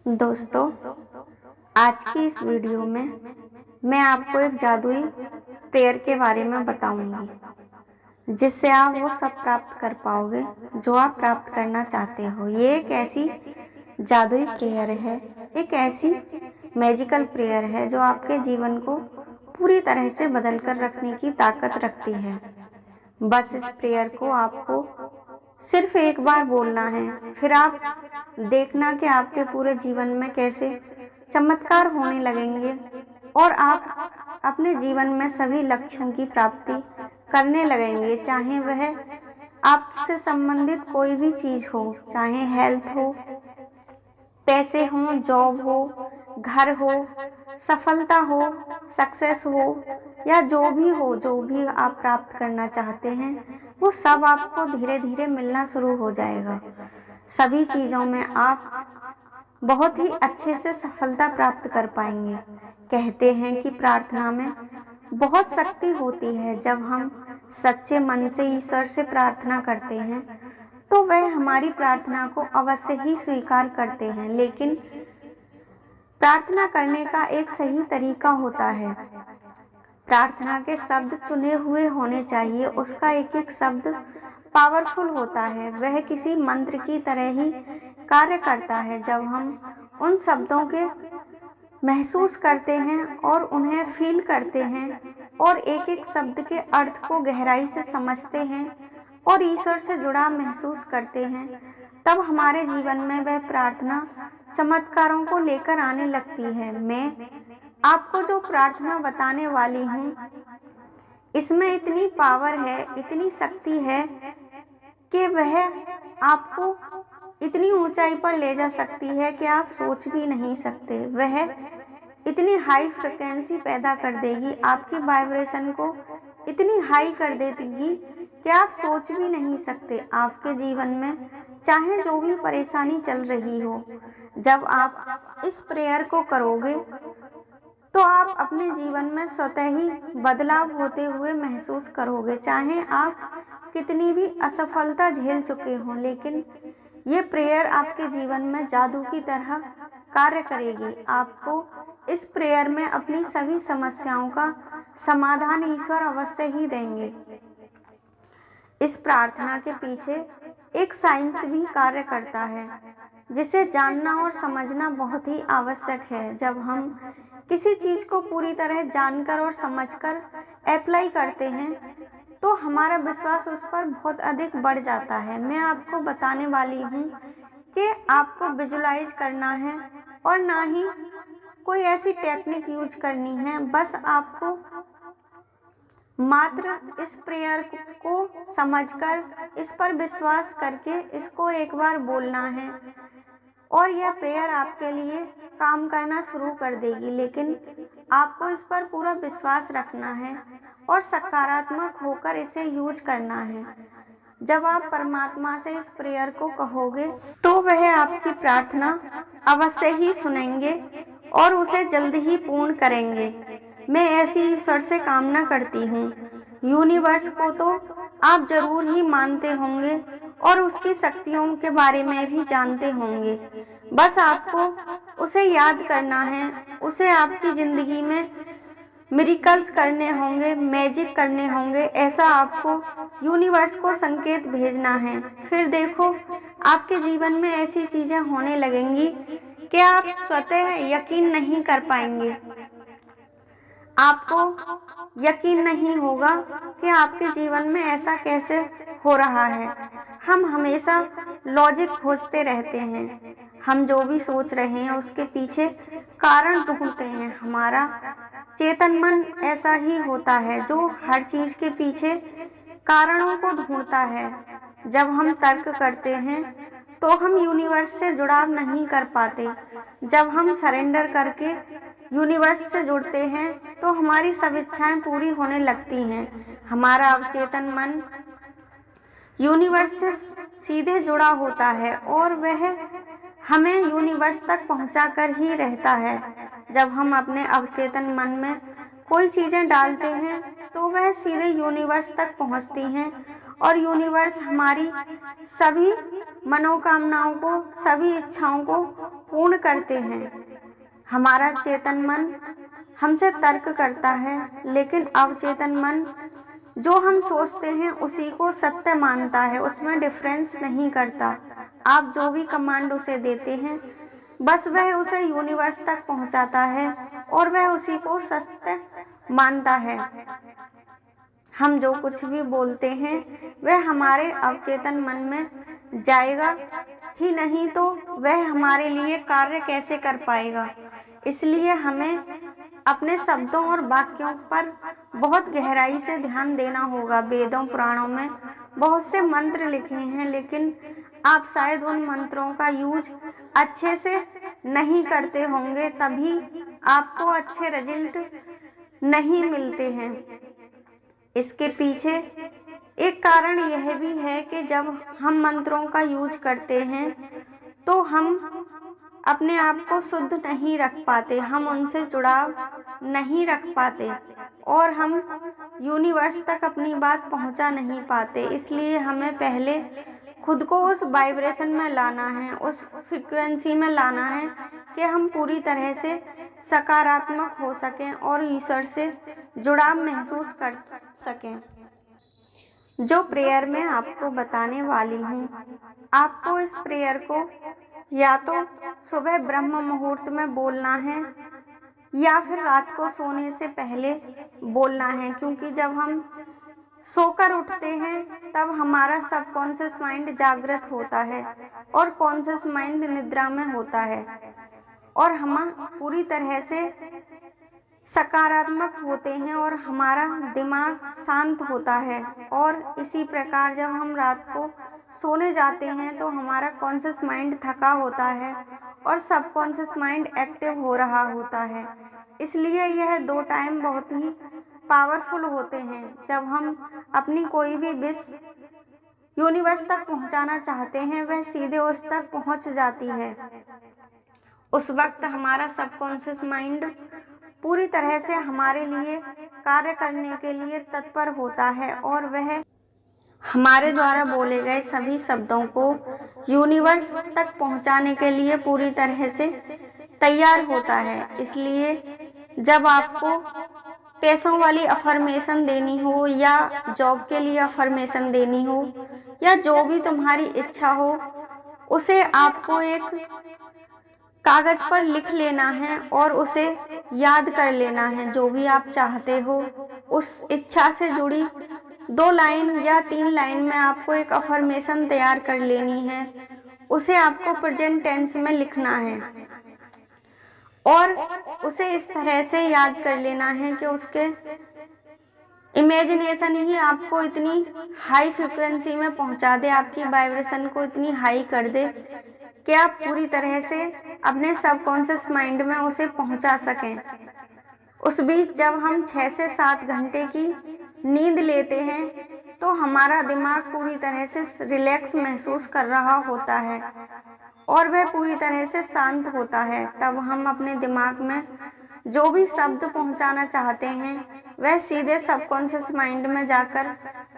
दोस्तों, आज की इस वीडियो में मैं आपको एक जादुई प्रेयर के बारे में बताऊंगी, जिससे आप वो सब प्राप्त कर पाओगे जो आप प्राप्त करना चाहते हो। ये एक ऐसी जादुई प्रेयर है, एक ऐसी मैजिकल प्रेयर है जो आपके जीवन को पूरी तरह से बदल कर रखने की ताकत रखती है। बस इस प्रेयर को आपको सिर्फ एक बार बोलना है, फिर आप देखना कि आपके पूरे जीवन में कैसे चमत्कार होने लगेंगे और आप अपने जीवन में सभी लक्ष्यों की प्राप्ति करने लगेंगे। चाहे वह आपसे संबंधित कोई भी चीज हो, चाहे हेल्थ हो, पैसे हो, जॉब हो, घर हो, सफलता हो, सक्सेस हो, या जो भी आप प्राप्त करना चाहते हैं, वो सब आपको धीरे धीरे मिलना शुरू हो जाएगा। सभी चीज़ों में आप बहुत ही अच्छे से सफलता प्राप्त कर पाएंगे। कहते हैं कि प्रार्थना में बहुत शक्ति होती है। जब हम सच्चे मन से ईश्वर से प्रार्थना करते हैं तो वह हमारी प्रार्थना को अवश्य ही स्वीकार करते हैं। लेकिन प्रार्थना करने का एक सही तरीका होता है। प्रार्थना के शब्द चुने हुए होने चाहिए। उसका एक एक शब्द पावरफुल होता है। वह किसी मंत्र की तरह ही कार्य करता है। जब हम उन शब्दों के महसूस करते हैं और उन्हें फील करते हैं और एक एक शब्द के अर्थ को गहराई से समझते हैं और ईश्वर से जुड़ाव महसूस करते हैं, तब हमारे जीवन में वह प्रार्थना चमत्कारों को लेकर आने लगती है। मैं आपको जो प्रार्थना बताने वाली हूँ, इसमें इतनी पावर है, इतनी शक्ति है कि वह आपको इतनी ऊंचाई पर ले जा सकती है कि आप सोच भी नहीं सकते। वह इतनी हाई फ्रिक्वेंसी पैदा कर देगी, आपकी वाइब्रेशन को इतनी हाई कर देगी कि आप सोच भी नहीं सकते। आपके जीवन में चाहे जो भी परेशानी चल रही हो, जब आप इस प्रेयर को करोगे तो आप अपने जीवन में स्वतः ही बदलाव होते हुए महसूस करोगे। चाहे आप कितनी भी असफलता झेल चुके हों, लेकिन ये प्रेयर आपके जीवन में जादू की तरह कार्य करेगी। आपको इस प्रेयर में अपनी सभी समस्याओं का समाधान ईश्वर अवश्य ही देंगे। इस प्रार्थना के पीछे एक साइंस भी कार्य करता है, जिसे जानना और समझना बहुत ही आवश्यक है। जब हम किसी चीज को पूरी तरह जानकर और समझकर अप्लाई करते हैं तो हमारा विश्वास उस पर बहुत अधिक बढ़ जाता है। मैं आपको बताने वाली हूँ कि आपको विजुलाइज करना है और ना ही कोई ऐसी टेक्निक यूज करनी है। बस आपको मात्र इस प्रेयर को समझकर, इस पर विश्वास करके इसको एक बार बोलना है और यह प्रेयर आपके लिए काम करना शुरू कर देगी। लेकिन आपको इस पर पूरा विश्वास रखना है और सकारात्मक होकर इसे यूज करना है। जब आप परमात्मा से इस प्रेयर को कहोगे तो वह आपकी प्रार्थना अवश्य ही सुनेंगे और उसे जल्द ही पूर्ण करेंगे। मैं ऐसी ईश्वर से कामना करती हूँ। यूनिवर्स को तो आप जरूर ही मानते होंगे और उसकी शक्तियों के बारे में भी जानते होंगे। बस आपको उसे याद करना है, उसे आपकी जिंदगी में मिरेकल्स करने होंगे, मैजिक करने होंगे। ऐसा आपको यूनिवर्स को संकेत भेजना है। फिर देखो आपके जीवन में ऐसी चीजें होने लगेंगी कि आप स्वतः यकीन नहीं कर पाएंगे। आपको यकीन नहीं होगा कि आपके जीवन में ऐसा कैसे हो रहा है। हम हमेशा लॉजिक खोजते रहते हैं। हम जो भी सोच रहे हैं उसके पीछे कारण ढूंढते हैं। हमारा चेतन मन ऐसा ही होता है जो हर चीज के पीछे कारणों को ढूंढता है। जब हम तर्क करते हैं तो हम यूनिवर्स से जुड़ाव नहीं कर पाते। जब हम सरेंडर करके यूनिवर्स से जुड़ते हैं तो हमारी सब इच्छाएं पूरी होने लगती हैं। हमारा अवचेतन मन यूनिवर्स से सीधे जुड़ा होता है और वह हमें यूनिवर्स तक पहुंचाकर ही रहता है। जब हम अपने अवचेतन मन में कोई चीजें डालते हैं तो वह सीधे यूनिवर्स तक पहुंचती हैं और यूनिवर्स हमारी सभी मनोकामनाओं को, सभी इच्छाओं को पूर्ण करते हैं। हमारा चेतन मन हमसे तर्क करता है, लेकिन अवचेतन मन जो हम सोचते हैं उसी को सत्य मानता है, उसमें डिफरेंस नहीं करता। आप जो भी कमांड उसे देते हैं बस वह उसे यूनिवर्स तक पहुंचाता है और वह उसी को सत्य मानता है। हम जो कुछ भी बोलते हैं वह हमारे अवचेतन मन में जाएगा ही नहीं तो वह हमारे लिए कार्य कैसे कर पाएगा। इसलिए हमें अपने शब्दों और वाक्यों पर बहुत गहराई से ध्यान देना होगा। वेदों पुराणों में बहुत से मंत्र लिखे हैं, लेकिन आप शायद उन मंत्रों का यूज अच्छे से नहीं करते होंगे, तभी आपको अच्छे रिजल्ट नहीं मिलते हैं। इसके पीछे एक कारण यह भी है कि जब हम मंत्रों का यूज करते हैं तो हम अपने आप को शुद्ध नहीं रख पाते, हम उनसे जुड़ाव नहीं रख पाते और हम यूनिवर्स तक अपनी बात पहुंचा नहीं पाते। इसलिए हमें पहले खुद को उस वाइब्रेशन में लाना है, उस फ्रीक्वेंसी में लाना है कि हम पूरी तरह से सकारात्मक हो सकें और ईश्वर से जुड़ाव महसूस कर सकें। जो प्रेयर मैं आपको बताने वाली हूँ, आपको इस प्रेयर को या तो सुबह ब्रह्म मुहूर्त में बोलना है या फिर रात को सोने से पहले बोलना है, क्योंकि जब हम सोकर उठते हैं तब हमारा सबकॉन्शियस माइंड जागृत होता है और कॉन्शियस माइंड निद्रा में होता है और हम पूरी तरह से सकारात्मक होते हैं और हमारा दिमाग शांत होता है। और इसी प्रकार जब हम रात को सोने जाते हैं तो हमारा कॉन्शियस माइंड थका होता है और सबकॉन्शियस माइंड एक्टिव हो रहा होता है। इसलिए यह दो टाइम बहुत ही पावरफुल होते हैं। जब हम अपनी कोई भी विश यूनिवर्स तक पहुंचाना चाहते हैं वह सीधे उस तक पहुंच जाती है। उस वक्त हमारा सबकॉन्शियस माइंड पूरी तरह से हमारे लिए कार्य करने के लिए तत्पर होता है और वह हमारे द्वारा बोले गए सभी शब्दों को यूनिवर्स तक पहुंचाने के लिए पूरी तरह से तैयार होता है। इसलिए जब आपको पैसों वाली अफर्मेशन देनी हो या जॉब के लिए अफर्मेशन देनी हो या जो भी तुम्हारी इच्छा हो, उसे आपको एक कागज पर लिख लेना है और उसे याद कर लेना है। जो भी आप चाहते हो उस इच्छा से जुड़ी 2 लाइन या 3 लाइन में आपको एक अफर्मेशन तैयार कर लेनी है। उसे आपको प्रेजेंट टेंस में लिखना है और उसे इस तरह से याद कर लेना है कि उसके इमेजिनेशन ही आपको इतनी हाई फ्रिक्वेंसी में पहुंचा दे, आपकी वाइब्रेशन को इतनी हाई कर दे कि आप पूरी तरह से अपने सबकॉन्शियस माइंड में उसे पहुंचा सकें। उस बीच जब हम 6 से 7 घंटे की नींद लेते हैं तो हमारा दिमाग पूरी तरह से रिलैक्स महसूस कर रहा होता है और वह पूरी तरह से शांत होता है। तब हम अपने दिमाग में जो भी शब्द पहुंचाना चाहते हैं वह सीधे सबकॉन्शियस माइंड में जाकर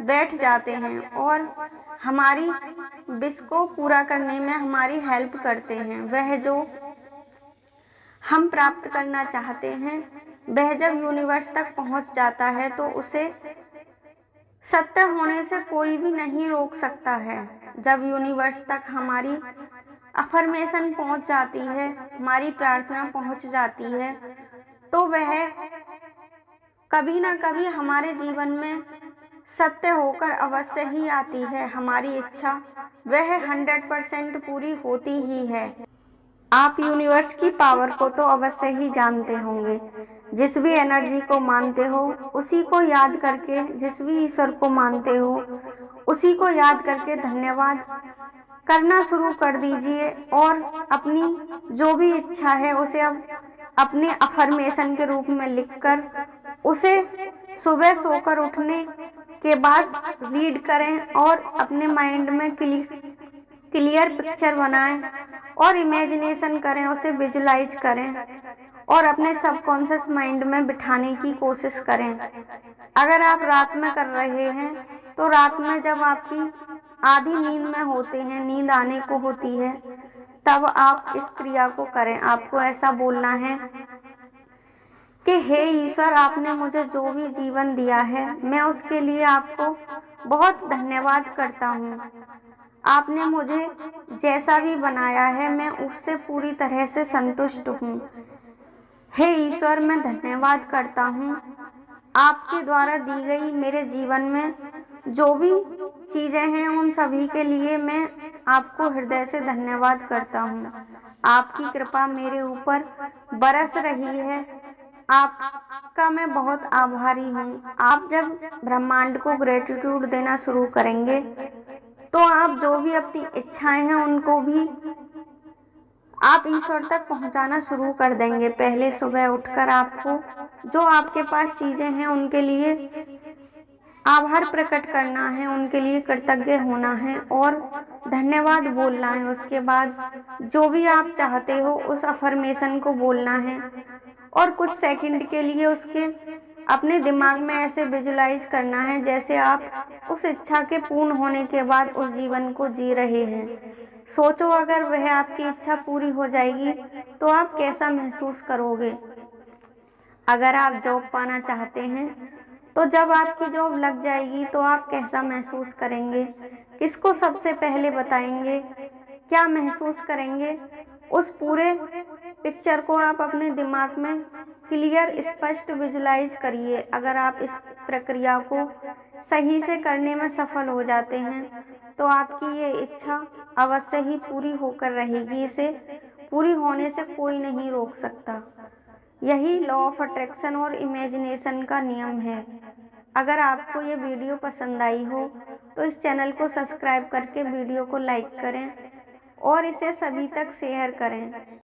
बैठ जाते हैं और हमारी विश को पूरा करने में हमारी हेल्प करते हैं। वह जो हम प्राप्त करना चाहते हैं वह जब यूनिवर्स तक पहुंच जाता है तो उसे सत्य होने से कोई भी नहीं रोक सकता है। जब यूनिवर्स तक हमारी अफर्मेशन पहुंच जाती है, हमारी प्रार्थना पहुंच जाती है, तो वह कभी ना कभी हमारे जीवन में सत्य होकर अवश्य ही आती है। हमारी इच्छा वह 100% पूरी होती ही है। आप यूनिवर्स की पावर को तो अवश्य ही जानते होंगे। जिस भी एनर्जी को मानते हो उसी को याद करके, जिस भी ईश्वर को मानते हो उसी को याद करके धन्यवाद करना शुरू कर दीजिए और अपनी जो भी इच्छा है उसे अब अपने अफर्मेशन के रूप में लिखकर उसे सुबह सोकर उठने के बाद रीड करें और अपने माइंड में क्लियर पिक्चर बनाएं और इमेजिनेशन करें, उसे विजुलाइज करें और अपने सबकॉन्शियस माइंड में बिठाने की कोशिश करें। अगर आप रात में कर रहे हैं तो रात में जब आपकी आधी नींद में होते हैं, नींद आने को होती है, तब आप इस क्रिया को करें। आपको ऐसा बोलना है कि हे ईश्वर, आपने मुझे जो भी जीवन दिया है मैं उसके लिए आपको बहुत धन्यवाद करता हूँ। आपने मुझे जैसा भी बनाया है मैं उससे पूरी तरह से संतुष्ट हूँ। हे ईश्वर, मैं धन्यवाद करता हूँ आपके द्वारा दी गई मेरे जीवन में जो भी चीज़ें हैं उन सभी के लिए मैं आपको हृदय से धन्यवाद करता हूँ। आपकी कृपा मेरे ऊपर बरस रही है, आपका मैं बहुत आभारी हूँ। आप जब ब्रह्मांड को ग्रेटिट्यूड देना शुरू करेंगे तो आप जो भी अपनी इच्छाएं हैं उनको भी आप ईश्वर तक पहुंचाना शुरू कर देंगे। पहले सुबह उठकर आपको जो आपके पास चीजें हैं उनके लिए आभार प्रकट करना है, उनके लिए कृतज्ञ होना है और धन्यवाद बोलना है। उसके बाद जो भी आप चाहते हो उस अफर्मेशन को बोलना है और कुछ सेकंड के लिए उसके अपने दिमाग में ऐसे विजुलाइज करना है जैसे आप उस इच्छा के पूर्ण होने के बाद उस जीवन को जी रहे हैं। सोचो, अगर वह आपकी इच्छा पूरी हो जाएगी तो आप कैसा महसूस करोगे। अगर आप जॉब पाना चाहते हैं तो जब आपकी जॉब लग जाएगी तो आप कैसा महसूस करेंगे, किसको सबसे पहले बताएंगे, क्या महसूस करेंगे, उस पूरे पिक्चर को आप अपने दिमाग में क्लियर स्पष्ट विजुलाइज करिए। अगर आप इस प्रक्रिया को सही से करने में सफल हो जाते हैं तो आपकी ये इच्छा अवश्य ही पूरी होकर रहेगी। इसे पूरी होने से कोई नहीं रोक सकता। यही लॉ ऑफ अट्रैक्शन और इमेजिनेशन का नियम है। अगर आपको ये वीडियो पसंद आई हो तो इस चैनल को सब्सक्राइब करके वीडियो को लाइक करें और इसे सभी तक शेयर करें।